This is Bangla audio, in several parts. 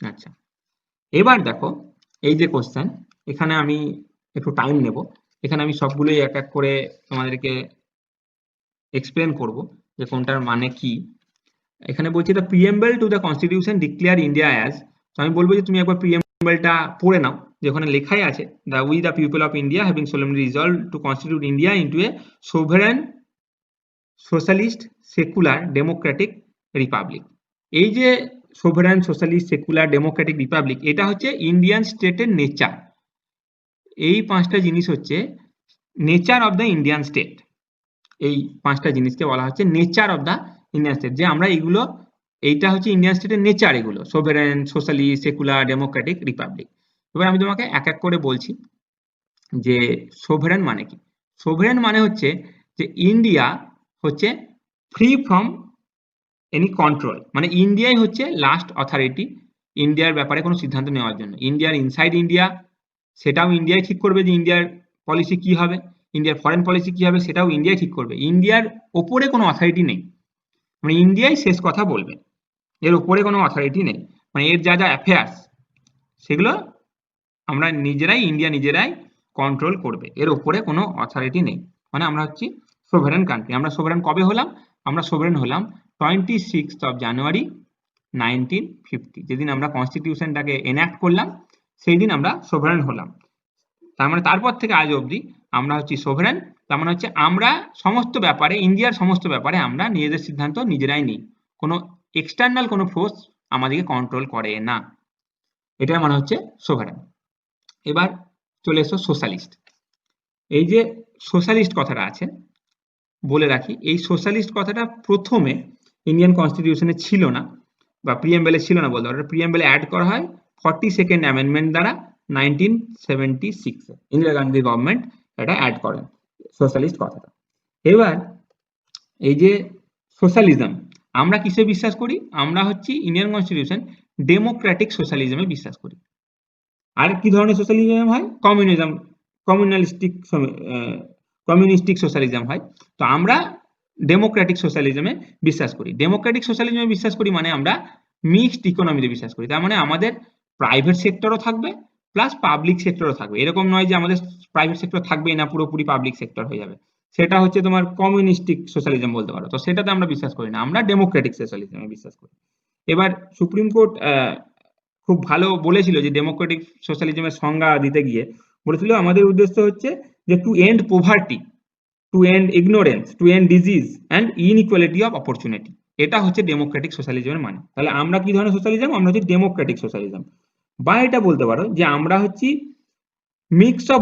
আচ্ছা, এবার দেখো এই যে কোশ্চেন, এখানে আমি একটু টাইম নেব, এখানে আমি সবগুলোই এক এক করে তোমাদেরকে এক্সপ্লেন করব যে কোনটার মানে কি। এখানে বলছি the preamble to the constitution declare India as, তো আমি বলবো যে তুমি একবার প্রিএম্বলটা পড়ে নাও, যে ওখানে লেখাই আছে the we the people of India having solemnly resolved two constitute India into a sovereign socialist secular Democratic Republic. এই যে sovereign socialist secular Democratic Republic, এটা হচ্ছে ইন্ডিয়ান স্টেটের নেচার। এই পাঁচটা জিনিস হচ্ছে nature of the Indian state. এই পাঁচটা জিনিসকে বলা হচ্ছে nature of the Indian state, যে আমরা এগুলো, এইটা হচ্ছে ইন্ডিয়ান স্টেটের নেচার, এগুলো sovereign socialist secular Democratic Republic. এবার আমি তোমাকে এক এক করে বলছি যে সোভারেন মানে কি। সোভারেন মানে হচ্ছে যে ইন্ডিয়া হচ্ছে ফ্রি ফ্রম এনি কন্ট্রোল, মানে ইন্ডিয়াই হচ্ছে লাস্ট অথরিটি ইন্ডিয়ার ব্যাপারে কোনো সিদ্ধান্ত নেওয়ার জন্য। ইন্ডিয়ার ইনসাইড ইন্ডিয়া, সেটাও ইন্ডিয়াই ঠিক করবে যে ইন্ডিয়ার পলিসি কি হবে, ইন্ডিয়ার ফরেন পলিসি কি হবে সেটাও ইন্ডিয়াই ঠিক করবে। ইন্ডিয়ার ওপরে কোনো অথরিটি নেই, মানে ইন্ডিয়াই শেষ কথা বলবে, এর উপরে কোনো অথরিটি নেই। মানে এর যা যা অ্যাফেয়ার্স সেগুলো আমরা নিজেরাই, ইন্ডিয়া নিজেরাই কন্ট্রোল করবে, এর উপরে কোনো অথরিটি নেই। মানে আমরা হচ্ছি সোভারেন কান্ট্রি। আমরা সোভারেন কবে হলাম? আমরা সোভারেন হলাম 26 জানুয়ারি 1950, যেদিন আমরা কনস্টিটিউশনটাকে এনঅ্যাক্ট করলাম, সেই দিন আমরা সোভারেন হলাম। তার মানে তারপর থেকে আজ অবধি আমরা হচ্ছি সোভারেন। তার মানে হচ্ছে আমরা সমস্ত ব্যাপারে, ইন্ডিয়ার সমস্ত ব্যাপারে আমরা নিজেদের সিদ্ধান্ত নিজেরাই নিই, কোনো এক্সটার্নাল কোনো ফোর্স আমাদেরকে কন্ট্রোল করে না। এটার মানে হচ্ছে সোভারেন। এবার চলে এসো সোশ্যালিস্ট। এই যে সোশ্যালিস্ট কথাটা আছে, বলে রাখি এই সোশ্যালিস্ট কথাটা প্রথমে ইন্ডিয়ান কনস্টিটিউশনে ছিল না, বা প্রিএমবেলে ছিল না বলতে পারো, প্রিএমবেলে অ্যাড করা হয় 42nd অ্যামেন্ডমেন্ট দ্বারা 1976-এ। ইন্দিরা গান্ধী গভর্নমেন্ট এটা অ্যাড করেন সোশ্যালিস্ট কথাটা। এবার এই যে সোশ্যালিজম, আমরা কিসে বিশ্বাস করি? আমরা হচ্ছি ইন্ডিয়ান কনস্টিটিউশন ডেমোক্রেটিক সোশ্যালিজমে বিশ্বাস করি। আর কি ধরনের সোশ্যালিজম হয়? কমিউনিজম, কমিউনালিস্টিক, কমিউনিস্টিক সোশ্যালিজম হয়। তো আমরা ডেমোক্রেটিক সোশ্যালিজমে বিশ্বাস করি। ডেমোক্রেটিক সোশ্যালিজমে বিশ্বাস করি মানে আমরা মিক্সড ইকোনমিতে বিশ্বাস করি। তার মানে আমাদের প্রাইভেট সেক্টরও থাকবে প্লাস পাবলিক সেক্টরও থাকবে। এরকম নয় যে আমাদের প্রাইভেট সেক্টর থাকবেই না, পুরোপুরি পাবলিক সেক্টর হয়ে যাবে। সেটা হচ্ছে তোমার কমিউনিস্টিক সোশ্যালিজম বলতে পারো। তো সেটাতে আমরা বিশ্বাস করি না, আমরা ডেমোক্রেটিক সোশ্যালিজমে বিশ্বাস করি। এবার সুপ্রিম কোর্ট খুব ভালো বলেছিল যে ডেমোক্রেটিক সোশ্যালিজমের সংজ্ঞা দিতে গিয়ে বলেছিল আমাদের উদ্দেশ্য হচ্ছে যে to end poverty, to end ignorance, to end disease and inequality of opportunity. এটা হচ্ছে ডেমোক্রেটিক সোশ্যালিজমের মানে। তাহলে আমরা কি ধরনের সোশ্যালিজম? আমরা হচ্ছে ডেমোক্রেটিক সোশ্যালিজম। বা এটা বলতে পারো যে আমরা হচ্ছি mix of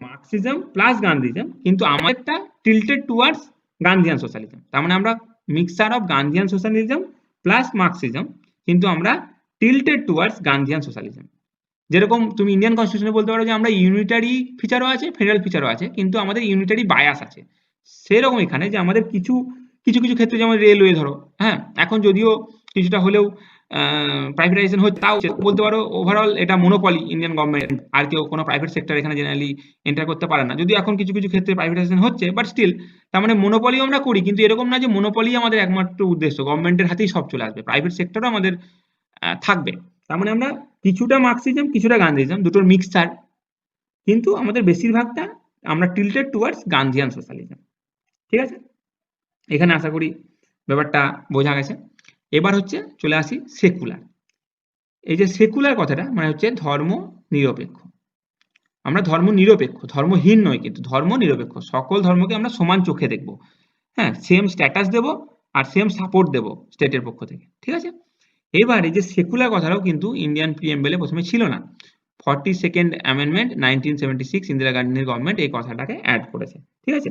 Marxism plus Gandhism, কিন্তু আমাদেরটা টিল্টেড টুয়ার্ডস গান্ধিয়ান সোশ্যালিজম। তার মানে আমরা mixture of Gandhian socialism plus Marxism, কিন্তু আমরা টিল্টেড টুয়ার্ডস গান্ধিয়ান সোশ্যালিজম। যেরকম তুমি ইন্ডিয়ান কনস্টিটিউশনে বলতে পারো যে আমরা ইউনিটারি ফিচারও আছে, ফেডারেল ফিচারও আছে, কিন্তু আমাদের ইউনিটারি বায়াস আছে। সেরকম এখানে যে আমাদের কিছু কিছু কিছু ক্ষেত্রে, যেমন রেলওয়ে ধরো, হ্যাঁ, এখন যদিও কিছুটা হলেও প্রাইভেটাইজেশন হচ্ছে, তাও বলতে পারো ওভারঅল এটা মোনোপলি ইন্ডিয়ান গভর্নমেন্ট, আর কেউ কোনো প্রাইভেট সেক্টর এখানে জেনারেলি এন্টার করতে পারে না। যদিও এখন কিছু কিছু ক্ষেত্রে প্রাইভেটাইজেশন হচ্ছে, বাট স্টিল তার মানে মোনোপলি আমরা করি। কিন্তু এরকম না যে মোনোপলি আমাদের একমাত্র উদ্দেশ্য, গভর্নমেন্টের হাতেই সব চলে আসবে, প্রাইভেট সেক্টরও আমাদের থাকবে। তার মানে আমরা কিছুটা মার্কসিজম কিছুটা গান্ধীজম দুটোর মিক্সচার, কিন্তু আমাদের বেশিরভাগটা আমরা টিল্টেড টুয়ার্ডস গান্ধিয়ান সোশ্যালিজম। ঠিক আছে, এখানে আশা করি ব্যাপারটা বোঝা গেছে। এবার হচ্ছে চলে আসি সেকুলার। এই যে সেকুলার কথাটা মানে হচ্ছে ধর্ম নিরপেক্ষ। আমরা ধর্ম নিরপেক্ষ, ধর্মহীন নয়, কিন্তু ধর্ম নিরপেক্ষ। সকল ধর্মকে আমরা সমান চোখে দেখব, হ্যাঁ, সেম স্ট্যাটাস দেব আর সেম সাপোর্ট দেব স্টেটের পক্ষ থেকে। ঠিক আছে, এবার এই যে সেকুলার কথাটাও কিন্তু ইন্ডিয়ান প্রিএমবেলে প্রথমে ছিল না। 42nd অ্যামেন্ডমেন্ট 1976 ইন্দিরা গান্ধীর গভর্নমেন্ট এই কথাটাকে অ্যাড করেছে। ঠিক আছে,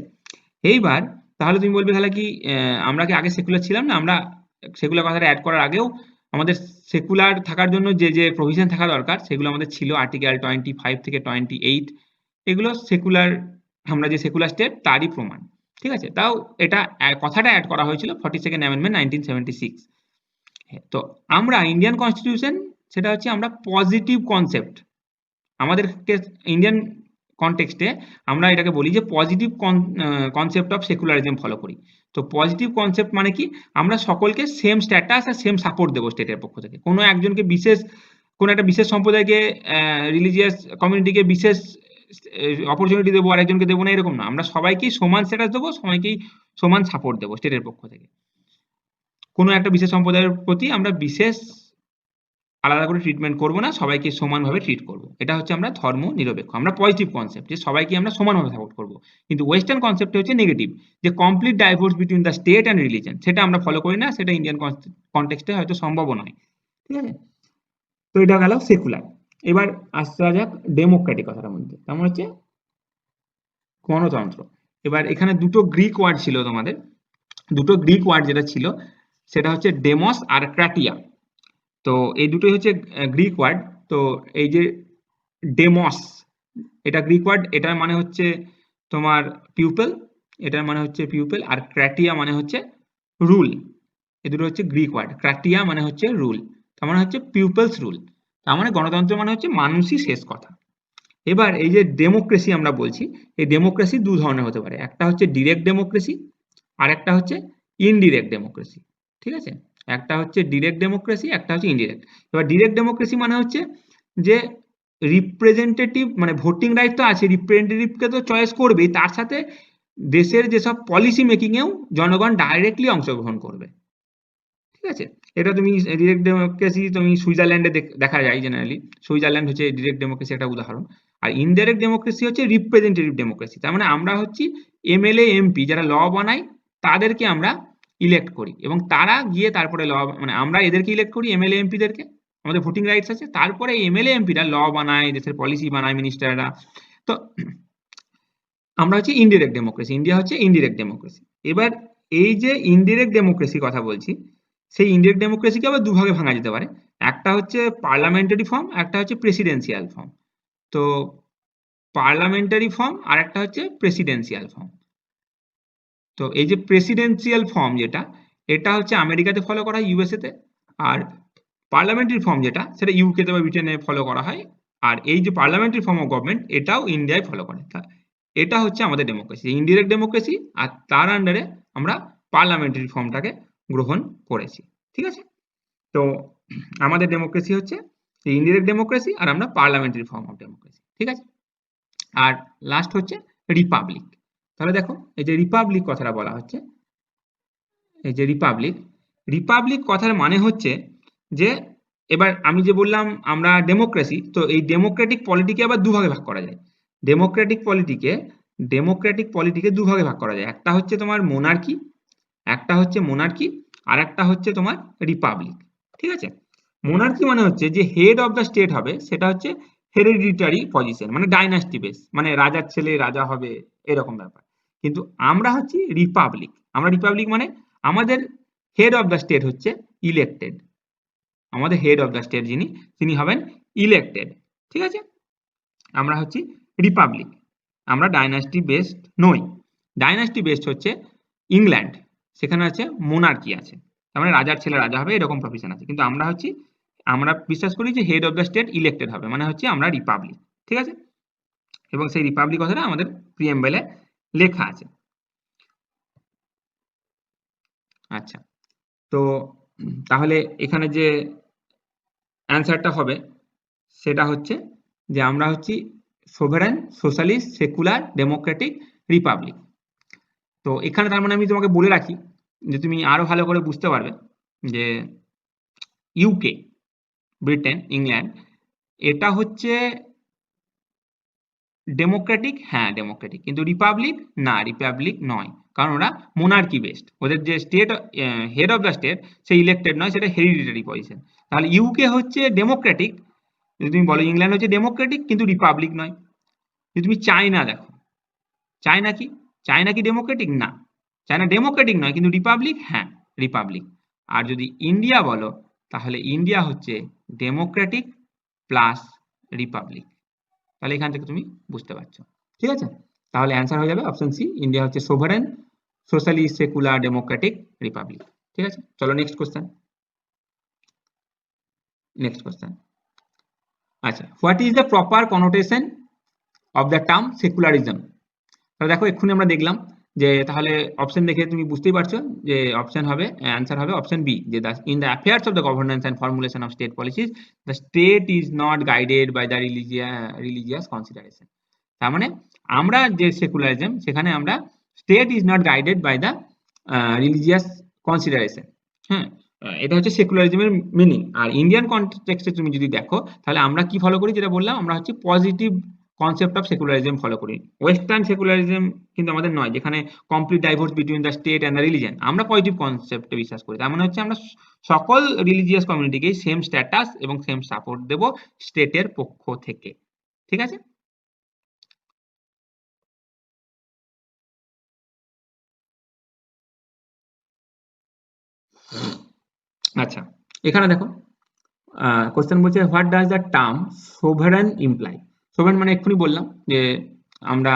এইবার তাহলে তুমি বলবে তাহলে কি আমরা কি আগে সেকুলার ছিলাম না? আমরা সেকুলার কথাটা অ্যাড করার আগেও আমাদের সেকুলার থাকার জন্য যে যে প্রভিশন থাকা দরকার সেগুলো আমাদের ছিল। আর্টিকেল 25 থেকে 28 এগুলো সেকুলার, আমরা যে সেকুলার স্টেট তারই প্রমাণ। ঠিক আছে, তাও এটা কথাটা অ্যাড করা হয়েছিল 42nd অ্যামেন্ডমেন্ট 1976। তো আমরা ইন্ডিয়ান কনস্টিটিউশন, সেটা হচ্ছে আমরা পজিটিভ কনসেপ্ট, আমাদের ইন্ডিয়ান কনটেক্সটে আমরা এটাকে বলি যে positive concept of secularism follow করি। তো পজিটিভ কনসেপ্ট মানে কি, আমরা সকলকে সেম স্ট্যাটাস আর সেম সাপোর্ট দেবো স্টেটের পক্ষ থেকে। কোনো একজনকে বিশেষ, কোনো একটা বিশেষ সম্প্রদায়কে, রিলিজিয়াস কমিউনিটিকে বিশেষ অপরচুনিটি দেবো আর একজনকে দেবো না, এরকম না। আমরা সবাইকেই সমান স্ট্যাটাস দেবো, সবাইকেই সমান সাপোর্ট দেবো স্টেটের পক্ষ থেকে। কোনো একটা বিশেষ সম্প্রদায়ের প্রতি আমরা বিশেষ আলাদা করে ট্রিটমেন্ট করবো না, সবাইকে সমানভাবে ট্রিট করবো। এটা হচ্ছে আমরা ধর্ম নিরপেক্ষ, আমরা পজিটিভ কনসেপ্ট, যে সবাইকে আমরা সমানভাবে সাপোর্ট করবো। কিন্তু ওয়েস্টার্ন কনসেপ্ট হচ্ছে নেগেটিভ, যে complete divorce between the state and religion, সেটা আমরা ফলো করি না, সেটা ইন্ডিয়ান কনটেক্সটে হয়তো সম্ভব নয়। ঠিক আছে, তো এটা গেল সেকুলার। এবার আসা যাক ডেমোক্রেটিক কথাটার মধ্যে, তেমন হচ্ছে গণতন্ত্র। এবার এখানে দুটো গ্রিক ওয়ার্ড ছিল তোমাদের, দুটো গ্রিক ওয়ার্ড যেটা ছিল সেটা হচ্ছে ডেমস আর ক্রাটিয়া। তো এই দুটোই হচ্ছে গ্রিক ওয়ার্ড। তো এই যে ডেমস, এটা গ্রিক ওয়ার্ড, এটার মানে হচ্ছে তোমার পিউপল, এটার মানে হচ্ছে পিউপল, আর ক্রাটিয়া মানে হচ্ছে রুল। এই দুটো হচ্ছে গ্রিক ওয়ার্ড। ক্রাটিয়া মানে হচ্ছে রুল, তার মানে হচ্ছে পিউপলস রুল, তার মানে গণতন্ত্র মানে হচ্ছে মানুষই শেষ কথা। এবার এই যে ডেমোক্রেসি আমরা বলছি, এই ডেমোক্রেসি দু ধরনের হতে পারে, একটা হচ্ছে ডিরেক্ট ডেমোক্রেসি আর একটা হচ্ছে ইনডিরেক্ট ডেমোক্রেসি। ঠিক আছে, একটা হচ্ছে ডিরেক্ট ডেমোক্রেসি, একটা হচ্ছে ইনডিরেক্ট। এবার ডিরেক্ট ডেমোক্রেসি মানে হচ্ছে যে রিপ্রেজেন্টেটিভ, মানে ভোটিং রাইট তো আছে, রিপ্রেজেন্টেটিভকে তো চয়েস করবেই, তার সাথে দেশের যেসব পলিসি মেকিং এও জনগণ ডাইরেক্টলি অংশগ্রহণ করবে। ঠিক আছে, এটা তুমি ডিরেক্ট ডেমোক্রেসি তুমি সুইজারল্যান্ডে দেখা যায় জেনারেলি, সুইজারল্যান্ড হচ্ছে ডিরেক্ট ডেমোক্রেসি একটা উদাহরণ। আর ইনডাইরেক্ট ডেমোক্রেসি হচ্ছে রিপ্রেজেন্টেটিভ ডেমোক্রেসি, তার মানে আমরা হচ্ছি এমএলএ এমপি যারা ল বানায়, তাদেরকে আমরা ইলেক্ট করি এবং তারা গিয়ে তারপরে ল, মানে আমরা এদেরকে ইলেক্ট করি এমএলএ এমপিদেরকে, আমাদের ভোটিং রাইটস আছে, তারপরে এমএলএ এমপিরা ল বানায়, দেশের পলিসি বানায়, মিনিস্টাররা। তো আমরা হচ্ছে ইনডিরেক্ট ডেমোক্রেসি, ইন্ডিয়া হচ্ছে ইনডিরেক্ট ডেমোক্রেসি। এবার এই যে ইনডিরেক্ট ডেমোক্রেসি কথা বলছি, সেই ইনডিরেক্ট ডেমোক্রেসিকে আবার দুভাগে ভাঙা যেতে পারে, একটা হচ্ছে পার্লামেন্টারি ফর্ম, একটা হচ্ছে প্রেসিডেন্সিয়াল ফর্ম। তো পার্লামেন্টারি ফর্ম আর একটা হচ্ছে প্রেসিডেন্সিয়াল ফর্ম। তো এই যে প্রেসিডেন্সিয়াল ফর্ম যেটা, এটা হচ্ছে আমেরিকাতে ফলো করা হয়, ইউএসএ তে। আর পার্লামেন্টারি ফর্ম যেটা, সেটা ইউকে তে বা ব্রিটেনে ফলো করা হয়। আর এই যে পার্লামেন্টারি ফর্ম অফ গভর্নমেন্ট, এটাও ইন্ডিয়ায় ফলো করে। এটা হচ্ছে আমাদের ডেমোক্রেসি, ইনডিরেক্ট ডেমোক্রেসি, আর তার আন্ডারে আমরা পার্লামেন্টারি ফর্মটাকে গ্রহণ করেছি। ঠিক আছে, তো আমাদের ডেমোক্রেসি হচ্ছে ইনডিরেক্ট ডেমোক্রেসি আর আমরা পার্লামেন্টারি ফর্ম অফ ডেমোক্রেসি। ঠিক আছে, আর লাস্ট হচ্ছে রিপাবলিক। তাহলে দেখো এই যে রিপাবলিক কথাটা বলা হচ্ছে, এই যে রিপাবলিক, রিপাবলিক কথার মানে হচ্ছে যে, এবার আমি যে বললাম আমরা ডেমোক্রেসি, তো এই ডেমোক্রেটিক পলিটিকে আবার দুভাগে ভাগ করা যায়। ডেমোক্রেটিক পলিটিকে, ডেমোক্রেটিক পলিটিকে দুভাগে ভাগ করা যায়, একটা হচ্ছে তোমার মোনার্কি, একটা হচ্ছে মোনার্কি, আর একটা হচ্ছে তোমার রিপাবলিক। ঠিক আছে, মোনার্কি মানে হচ্ছে যে হেড অফ দ্য স্টেট হবে, সেটা হচ্ছে হেরিডিটারি পজিশন, মানে ডাইনাস্টি বেস, মানে রাজার ছেলে রাজা হবে, এরকম ব্যাপার। কিন্তু আমরা হচ্ছি রিপাবলিক, আমরা রিপাবলিক মানে আমাদের হেড অফ দ্য স্টেট হচ্ছে ইলেক্টেড, আমাদের হেড অফ দ্য স্টেট যিনি, তিনি হবেন ইলেক্টেড। ঠিক আছে, আমরা হচ্ছি রিপাবলিক, আমরা ডাইনাস্টি বেসড নই। ডাইনাস্টি বেসড হচ্ছে ইংল্যান্ড, সেখানে আছে মোনার্কি আছে, তার মানে রাজার ছেলে রাজা হবে, এরকম প্রফেশন আছে। কিন্তু আমরা হচ্ছি, আমরা বিশ্বাস করি যে head of the state elected হবে, মানে হচ্ছে আমরা রিপাবলিক। ঠিক আছে, এবং সেই রিপাবলিক কথাটা আমাদের প্রিএমবেলে লেখা আছে। আচ্ছা, তো তাহলে এখানে যে অ্যান্সারটা হবে সেটা হচ্ছে যে আমরা হচ্ছি sovereign, socialist, secular, Democratic, Republic. তো এখানে তার মানে আমি তোমাকে বলে রাখি যে তুমি আরো ভালো করে বুঝতে পারবে যে ইউকে, ব্রিটেন, ইংল্যান্ড, এটা হচ্ছে ডেমোক্রেটিক, হ্যাঁ ডেমোক্রেটিক, কিন্তু রিপাবলিক না, রিপাবলিক নয়, কারণ ওরা মোনার্কি বেসড, ওদের যে state head of the state say elected নয়, সেটা হেরিডিটারি পজিশন। তাহলে ইউকে হচ্ছে ডেমোক্রেটিক, যদি তুমি বলো ইংল্যান্ড হচ্ছে ডেমোক্রেটিক কিন্তু রিপাবলিক নয়। যদি তুমি চায়না দেখো, চায়না কি, চায়না কি ডেমোক্রেটিক? না, চায়না ডেমোক্রেটিক নয় কিন্তু রিপাবলিক, হ্যাঁ রিপাবলিক। আর যদি ইন্ডিয়া বলো, তাহলে ইন্ডিয়া হচ্ছে ডেমোক্রেটিক প্লাস রিপাবলিক। তাহলে এখান থেকে তুমি বুঝতে পারছো। ঠিক আছে, তাহলে অ্যান্সার হয়ে যাবে অপশন সি, ইন্ডিয়া হচ্ছে sovereign, socialist, secular, Democratic, Republic. ঠিক আছে, চলো নেক্সট কোশ্চেন। নেক্সট কোশ্চেন, আচ্ছা, what is the proper connotation of the term secularism? তাহলে দেখো এক্ষুনি আমরা দেখলাম যে তাহলে অপশন দেখে তুমি বুঝতেই পারছো যে অপশন হবে, অ্যান্সার হবে অপশন বি, যে in the affairs of the governance and formulation of state policies the state is not guided by the religious consideration. তার মানে আমরা যে সেকুলারিজম, সেখানে আমরা state is not guided by the religious consideration. হ্যাঁ, এটা হচ্ছে সেকুলারিজমের মিনিং। আর ইন্ডিয়ান কনটেক্সটে তুমি যদি দেখো, তাহলে আমরা কি ফলো করি, যেটা বললাম, আমরা হচ্ছে positive concept of secularism follow করি। ওয়েস্টার্ন সেকুলারিজম কিন্তু আমাদের নয়, যেখানে complete divorce between the state and the religion. আমরা পজিটিভ কনসেপ্টে বিশ্বাস করি। তার মানে হচ্ছে আমরা সকল রিলিজিয়াস কমিউনিটিকেই সেম স্ট্যাটাস এবং সেম সাপোর্ট দেব স্টেটের পক্ষ থেকে। ঠিক আছে? আচ্ছা, এখানে দেখো কোশ্চেন বলছে what does the term sovereign imply. Sovereign মানে এক্ষুনি বললাম যে আমরা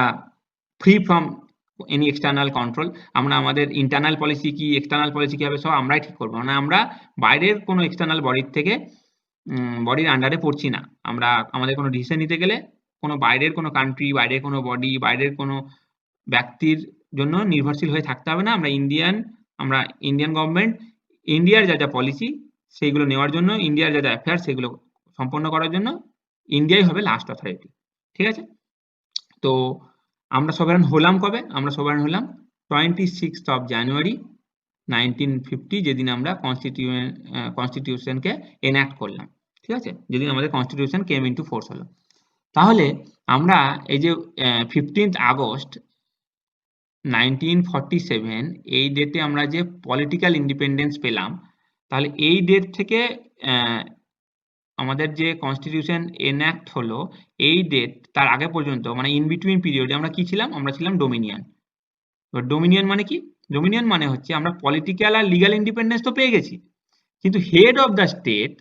free from any external control. আমরা আমাদের ইন্টারনাল পলিসি কি, এক্সটার্নাল পলিসি কি হবে, সব আমরাই ঠিক করবো। মানে আমরা বাইরের কোনো এক্সটার্নাল বডির থেকে, বডির আন্ডারে পড়ছি না। আমরা আমাদের কোনো ডিসিশন নিতে গেলে কোনো বাইরের কোনো কান্ট্রি, বাইরের কোনো বডি, বাইরের কোনো ব্যক্তির জন্য নির্ভরশীল হয়ে থাকতে হবে না। আমরা ইন্ডিয়ান গভর্নমেন্ট, ইন্ডিয়ার যা যা পলিসি সেইগুলো নেওয়ার জন্য, ইন্ডিয়ার যা যা অ্যাফেয়ার্স সেগুলো সম্পন্ন করার জন্য ইন্ডিয়াই হবে লাস্ট অথরিটি। ঠিক আছে? তো আমরা সভারেন হলাম কবে? আমরা সভারেন হলাম 26th of January 1950, যেদিন আমরা কনস্টিটিউশনকে এনঅ্যাক্ট করলাম। ঠিক আছে? যেদিন আমাদের কনস্টিটিউশন কেম ইনটু ফোর্স হলো। তাহলে আমরা এই যে 15th August 1947 এই ডেটে আমরা যে পলিটিক্যাল ইন্ডিপেন্ডেন্স পেলাম, তাহলে এই ডেট থেকে আমাদের যে কনস্টিটিউশন এনঅ্যাক্ট হলো, এই ডেট তার আগে পর্যন্ত, মানে ইন বিটুইন পিরিয়ডে আমরা কি ছিলাম? আমরা ছিলাম ডোমিনিয়ন। এবার ডোমিনিয়ন মানে কি? ডোমিনিয়ন মানে হচ্ছে আমরা পলিটিক্যাল আর লিগাল ইন্ডিপেন্ডেন্স তো পেয়ে গেছি, কিন্তু হেড অফ দ্য স্টেট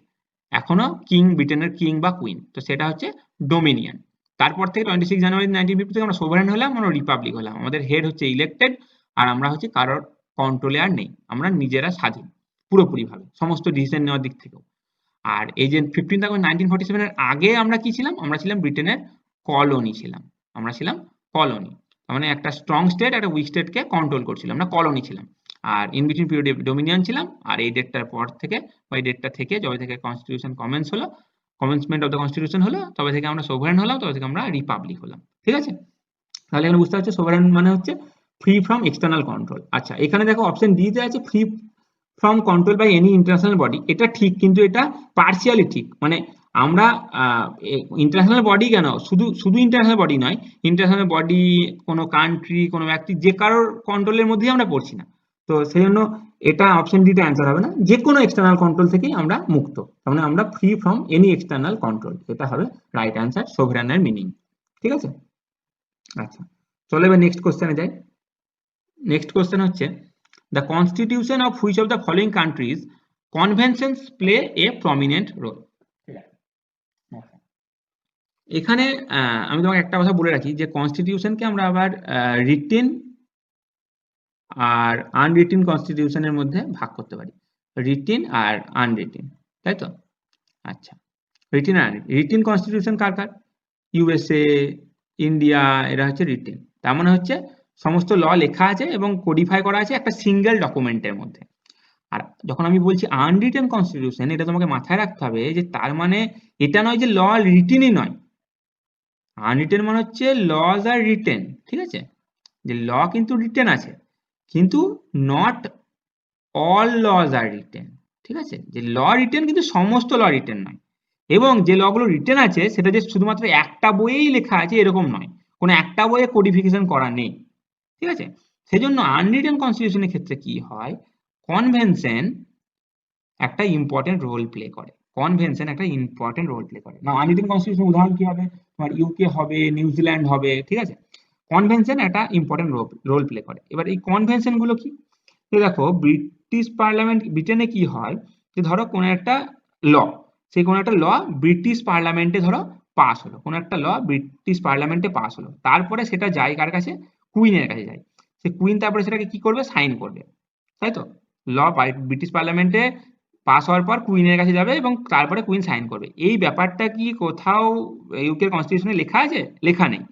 এখনো কিং, ব্রিটেনের কিং বা কুইন। তো সেটা হচ্ছে ডোমিনিয়ন। তারপর থেকে 26 জানুয়ারি 1950 থেকে আমরা সোভারেন হলাম, আমরা রিপাবলিক হলাম। আমাদের হেড হচ্ছে ইলেক্টেড, আর আমরা হচ্ছে কারোর কন্ট্রোলে আর নেই। আমরা নিজেরা স্বাধীন পুরোপুরিভাবে, সমস্ত ডিসিশন নেওয়ার দিক থেকেও। আর এই যে 15th August 1947 এর আগে আমরা কি ছিলাম? আমরা ছিলাম ব্রিটেনের কলোনি ছিলাম। আমরা ছিলাম কলোনি। মানে একটা স্ট্রং স্টেট একটা উইক স্টেটকে কন্ট্রোল করছিল, আমরা কলোনি ছিলাম। আর ইন বিটুইন পিরিয়ডে ডোমিনিয়ন ছিলাম। আর এই ডেটটার পর থেকে, বা এই ডেটটা থেকে, যবে থেকে constitution commencement of the constitution হলো, তবে থেকে আমরা সোভারেন হলাম, তবে থেকে আমরা রিপাবলিক হলাম। ঠিক আছে? তাহলে এখানে বুঝতে পারছো সোভারেন মানে হচ্ছে ফ্রি ফ্রম এক্সটার্নাল কন্ট্রোল। আচ্ছা, এখানে দেখো অপশন ডি তে আছে free from control by any international body. এটা ঠিক, কিন্তু এটা পার্সিয়ালি ঠিক। মানে আমরা ইন্টারন্যাশনাল বডি কেন, শুধু শুধু ইন্টারন্যাশনাল বডি নয়, ইন্টারন্যাশনাল বডি, কোনো কান্ট্রি, কোনো ব্যক্তি, যে কারোর কন্ট্রোলের মধ্যেই আমরা পড়ছি না। তো সেই জন্য এটা অপশন ডি তে অ্যান্সার হবে না। যে কোনো এক্সটার্নাল কন্ট্রোল থেকেই আমরা মুক্ত, তার মানে আমরা free from any external control. এটা হবে রাইট অ্যান্সার, সোভরেনের মিনিং। ঠিক আছে? আচ্ছা, চলো এবার নেক্সট কোশ্চেনে যাই। নেক্সট কোশ্চেন হচ্ছে the constitution of which of the following countries conventions play a prominent role। এখানে আমি তোমাকে একটা কথা বলে রাখি যে কনস্টিটিউশনকে আমরা আবার রিটেন আর আনরিটেন কনস্টিটিউশনের মধ্যে ভাগ করতে পারি। রিটেন আর আনরিটেন, তাই তো? আচ্ছা, written are written constitution car car? USA, India, এরা হচ্ছে রিটেন। তার মানে হচ্ছে সমস্ত ল লেখা আছে এবং কোডিফাই করা আছে একটা সিঙ্গেল ডকুমেন্টের মধ্যে। আর যখন আমি বলছি আনরিটেন কনস্টিটিউশন, এটা তোমাকে মাথায় রাখতে হবে যে তার মানে এটা নয় যে ল রিটেনই নয়। আনরিটেন মানে হচ্ছে লজ আর রিটেন। ঠিক আছে? যে ল কিন্তু রিটেন আছে, কিন্তু not all laws are written. ঠিক আছে? যে ল রিটেন কিন্তু সমস্ত ল রিটেন নয়, এবং যে লগুলো রিটেন আছে সেটা যে শুধুমাত্র একটা বইয়েই লেখা আছে এরকম নয়, কোনো একটা বইয়ে কোডিফিকেশন করা নেই। ঠিক আছে? সেজন্য আনরিটেন কনস্টিটিউশনের ক্ষেত্রে কি হয়, কনভেনশন একটা ইম্পর্টেন্ট রোল প্লে করে। কনভেনশন একটা ইম্পর্টেন্ট রোল প্লে করে না। আনরিটেন কনস্টিটিউশন উদাহরণ কি হবে? তোমার ইউকে হবে, নিউজিল্যান্ড হবে। ঠিক আছে? কনভেনশন একটা ইম্পর্টেন্ট রোল প্লে করে। এবার এই কনভেনশন গুলো কি? তো দেখো ব্রিটিশ পার্লামেন্ট, ব্রিটেনে কি হয় যে ধরো কোনো একটা ল, সেই কোনো একটা ল ব্রিটিশ পার্লামেন্টে ধরো পাস হলো, কোনো একটা ল ব্রিটিশ পার্লামেন্টে পাস হলো, তারপরে সেটা যায় কার কাছে? কুইনের কাছে যায়। সে কুইন তারপরে সেটাকে কি করবে? সাইন করবে, তাই তো? ল ব্রিটিশ পার্লামেন্টে পাস হওয়ার পর কুইনের কাছে যাবে এবং তারপরে কুইন সাইন করবে। এই ব্যাপারটা কি কোথাও ইউকে কনস্টিটিউশনে লেখা আছে? লেখা নেই।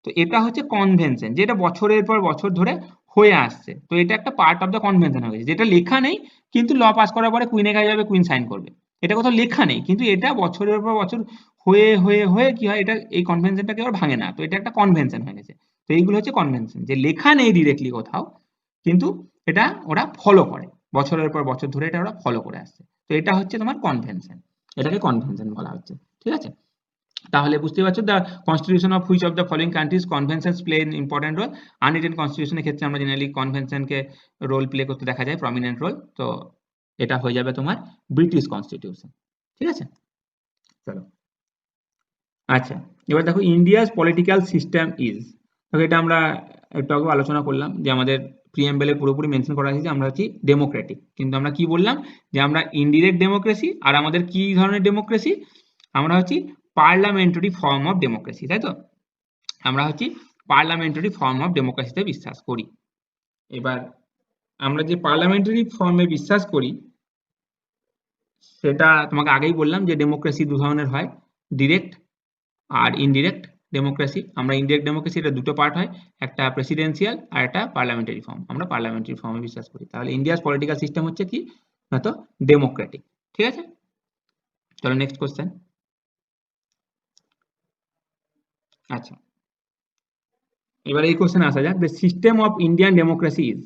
তো এটা হচ্ছে কনভেনশন, যেটা বছরের পর বছর ধরে হয়ে আসছে। তো এটা একটা পার্ট অফ দ্য কনভেনশন হয়ে গেছে, যেটা লেখা নেই, কিন্তু ল পাস করার পরে কুইনের কাছে যাবে, কুইন সাইন করবে। এটা কোথাও লেখা নেই, কিন্তু এটা বছরের পর বছর হয়ে হয়ে হয়ে কি হয়, এটা এই কনভেনশনটাকে আবার ভাঙে না। তো এটা একটা কনভেনশন হয়ে গেছে। তো এইগুলো হচ্ছে কনভেনশন, যে লেখা নেই ডিরেক্টলি কোথাও, কিন্তু এটা ওরা ফলো করে, বছরের পর বছর ধরে এটা ওরা ফলো করে আসছে। তো এটা হচ্ছে তোমার কনভেনশন, এটাকে কনভেনশন বলা হচ্ছে। ঠিক আছে, তাহলে বুঝতে পারছো, the constitution of which of the following countries conventions play an important role. Unwritten কনস্টিটিউশনের ক্ষেত্রে আমরা জেনারেলি কনভেনশনকে রোল প্লে করতে দেখা যায়, প্রমিনেন্ট রোল। তো এটা হয়ে যাবে তোমার ব্রিটিশ কনস্টিটিউশন। ঠিক আছে, চলো। আচ্ছা, এবার দেখো ইন্ডিয়াস পলিটিক্যাল সিস্টেম ইজ, দেখো এটা আমরা একটু আগে আলোচনা করলাম যে আমাদের প্রিএমবেলে পুরোপুরি মেনশন করা আছে যে আমরা হচ্ছি ডেমোক্রেটিক, কিন্তু আমরা কি বললাম যে আমরা ইনডিরেক্ট ডেমোক্রেসি, আর আমাদের কি ধরনের ডেমোক্রেসি, আমরা হচ্ছি পার্লামেন্টারি ফর্ম অফ ডেমোক্রেসি, তাই তো? আমরা হচ্ছি পার্লামেন্টারি ফর্ম অফ ডেমোক্রেসিতে বিশ্বাস করি। এবার আমরা যে পার্লামেন্টারি ফর্মে বিশ্বাস করি, সেটা তোমাকে আগেই বললাম যে ডেমোক্রেসি দু ধরনের হয়, ডিরেক্ট আর ইনডিরেক্ট ডেমোক্রেসি। আমরা ইনডিরেক্ট ডেমোক্রেসি, এটা দুটো পার্ট হয়, একটা প্রেসিডেন্সিয়াল আর একটা পার্লামেন্টারি ফর্ম। আমরা পার্লামেন্টারি ফর্মে বিশ্বাস করি। তাহলে ইন্ডিয়ার পলিটিক্যাল সিস্টেম হচ্ছে কি, না তো ডেমোক্রেটিক। ঠিক আছে, চলো নেক্সট কোশ্চেন। আচ্ছা, এবার এই কোশ্চেন আসা যাক, the system of Indian democracy is,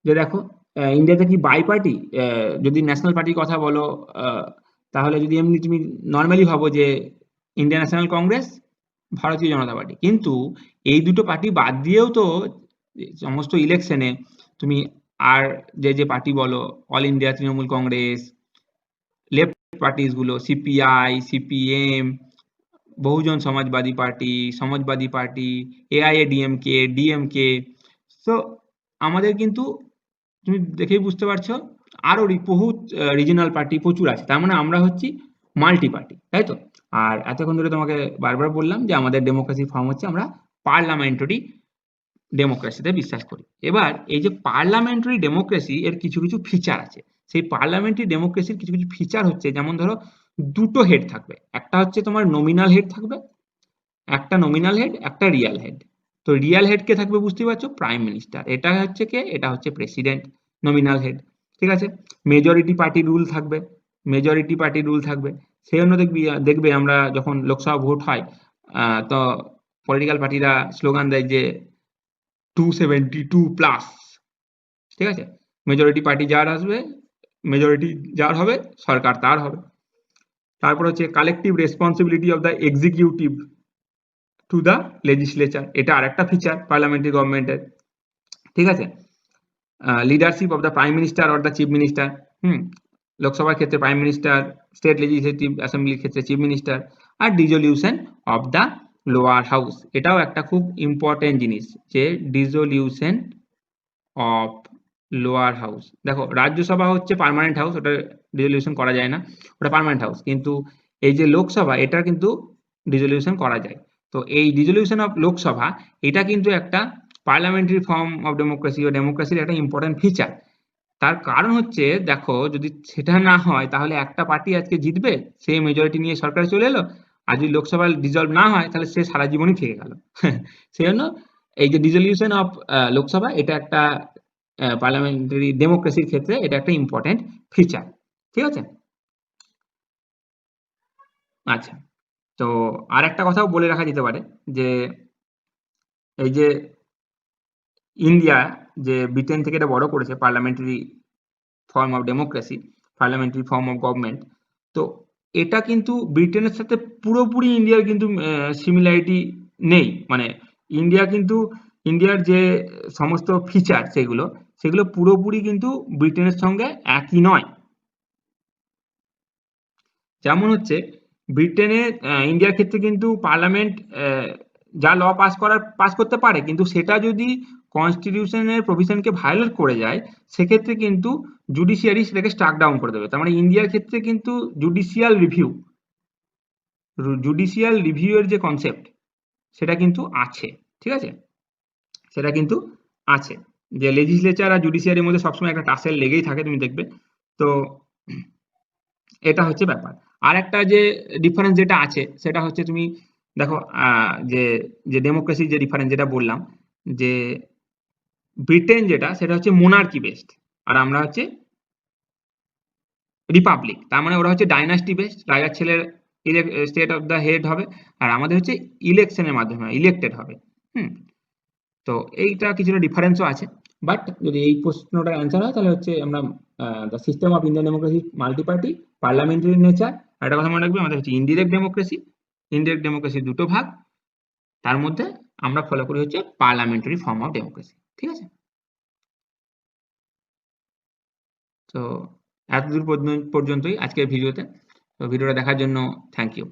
যে দেখো ইন্ডিয়াতে কি বাই পার্টি, যদি ন্যাশনাল পার্টির কথা বলো, তাহলে যদি এমনি তুমি নর্মালি ভাবো যে ইন্ডিয়ান ন্যাশনাল কংগ্রেস, ভারতীয় জনতা পার্টি, কিন্তু এই দুটো পার্টি বাদ দিয়েও তো সমস্ত ইলেকশনে তুমি আর যে যে পার্টি বলো, All India Trinamool Congress, left parties গুলো CPI, CPM, Bahujan Samajwadi Party, Samajwadi Party, AIADMK, DMK, তো আমাদের কিন্তু তুমি দেখেই বুঝতে পারছো আরো বহু রিজিনাল পার্টি প্রচুর আছে। তার মানে আমরা হচ্ছি মাল্টি পার্টি, তাই তো? আর এতক্ষণ ধরে তোমাকে বারবার বললাম যে আমাদের ডেমোক্রেসি ফর্ম হচ্ছে আমরা পার্লামেন্টারি ডেমোক্রেসিতে বিশ্বাস করি। এবার এই যে পার্লামেন্টারি ডেমোক্রেসি, এর কিছু কিছু ফিচার আছে। সেই পার্লামেন্টারি ডেমোক্রেসির কিছু কিছু ফিচার হচ্ছে, যেমন ধরো দুটো হেড থাকবে, একটা হচ্ছে তোমার নমিনাল হেড থাকবে, একটা নমিনাল হেড, একটা রিয়াল হেড। তো রিয়াল হেড কে থাকবে বুঝতে পারছো, প্রাইম মিনিস্টার। এটা হচ্ছে কে, এটা হচ্ছে প্রেসিডেন্ট, নমিনাল হেড। ঠিক আছে, মেজরিটি পার্টি রুল থাকবে, মেজরিটি পার্টি রুল থাকবে। সেই জন্য দেখবি দেখবে আমরা যখন লোকসভা ভোট হয়, তো পলিটিক্যাল পার্টিরা স্লোগান দেয় যে 272+। ঠিক আছে, মেজরিটি পার্টি যার আসবে, মেজরিটি যার হবে, সরকার তার হবে। তারপর হচ্ছে collective responsibility of the executive to the legislature, এটা আরেকটা ফিচার পার্লামেন্টারি গভর্নমেন্টের। ঠিক আছে, leadership of the prime minister or the chief minister. লোকসভার ক্ষেত্রে প্রাইম মিনিস্টার, স্টেট লেজিসলেটিভ অ্যাসেম্বলির ক্ষেত্রে চিফ মিনিস্টার। আর dissolution of the lower house, এটাও একটা খুব ইম্পর্টেন্ট জিনিস, যে ডিজলিউশন অফ লোয়ার হাউস। দেখো রাজ্যসভা হচ্ছে পার্মানেন্ট হাউস, ওটা ডিজলিউশন করা যায় না, ওটা পার্মানেন্ট হাউস। কিন্তু এই যে লোকসভা, এটা কিন্তু ডিজলিউশন করা যায়। তো এই ডিজলিউশন অফ লোকসভা, এটা কিন্তু একটা পার্লামেন্টারি ফর্ম অফ ডেমোক্রেসি ও ডেমোক্রেসির একটা ইম্পর্টেন্ট ফিচার। তার কারণ হচ্ছে দেখো, যদি সেটা না হয় তাহলে একটা পার্টি আজকে জিতবে, সে মেজরিটি নিয়ে সরকারে চলে এলো, আর যদি লোকসভা ডিজলভ না হয় তাহলে সে সারা জীবনই থেকে গেল। সেই জন্য এই যে ডিজলিউশন অফ লোকসভা, এটা একটা পার্লামেন্টারি ডেমোক্রেসির ক্ষেত্রে এটা একটা ইম্পর্টেন্ট ফিচার। ঠিক আছে, আচ্ছা, তো আর একটা কথাও বলে রাখা যেতে পারে, যে এই যে ইন্ডিয়া যে ব্রিটেন থেকে এটা বড় করেছে parliamentary form of democracy, parliamentary form of government, তো এটা কিন্তু ব্রিটেনের সাথে পুরোপুরি ইন্ডিয়ার কিন্তু সিমিলারিটি নেই। মানে ইন্ডিয়া কিন্তু, ইন্ডিয়ার যে সমস্ত ফিচার সেগুলো, সেগুলো পুরোপুরি কিন্তু ব্রিটেনের সঙ্গে একই নয়। যেমন হচ্ছে ব্রিটেনে, ইন্ডিয়ার ক্ষেত্রে কিন্তু পার্লামেন্ট যা ল পাস করতে পারে, কিন্তু সেটা যদি কনস্টিটিউশনের প্রভিশনকে ভায়োলেট করে যায়, সেক্ষেত্রে কিন্তু জুডিশিয়ারি সেটাকে স্ট্রাক ডাউন করে দেবে। তার মানে ইন্ডিয়ার ক্ষেত্রে কিন্তু জুডিশিয়াল রিভিউ এর যে কনসেপ্ট, সেটা কিন্তু আছে। ঠিক আছে, সেটা কিন্তু আছে, যে লেজিসলেচার আর জুডিশিয়ারির মধ্যে সবসময় একটা টাসেল লেগেই থাকে, তুমি দেখবে। তো এটা হচ্ছে ব্যাপার। আর একটা যে ডিফারেন্স যেটা আছে, সেটা হচ্ছে তুমি দেখো, যে যে ডেমোক্রেসির যে ডিফারেন্স যেটা বললাম, যে ব্রিটেন যেটা সেটা হচ্ছে মোনার্কি বেসড, আর আমরা হচ্ছে রিপাবলিক। তার মানে ওরা হচ্ছে ডাইনাস্টি বেসড, রাজার ছেলের স্টেট অফ দ্য হেড হবে, আর আমাদের হচ্ছে ইলেকশনের মাধ্যমে ইলেক্টেড হবে। হুম। তো এইটা কিছুটা ডিফারেন্সও আছে, বাট যদি এই প্রশ্নটার অ্যান্সার হয় তাহলে হচ্ছে আমরা the system of Indian democracy multi party, parliamentary nature. আর একটা কথা মনে রাখবে, আমাদের হচ্ছে ইনডিরেক্ট ডেমোক্রেসি। ইনডিরেক্ট ডেমোক্রেসি দুটো ভাগ, তার মধ্যে আমরা ফলো করি হচ্ছে পার্লামেন্টারি ফর্ম অফ ডেমোক্রেসি। ঠিক আছে? তো এতদূর পর্যন্তই আজকের ভিডিওতে। তো ভিডিওটা দেখার জন্য থ্যাংক ইউ।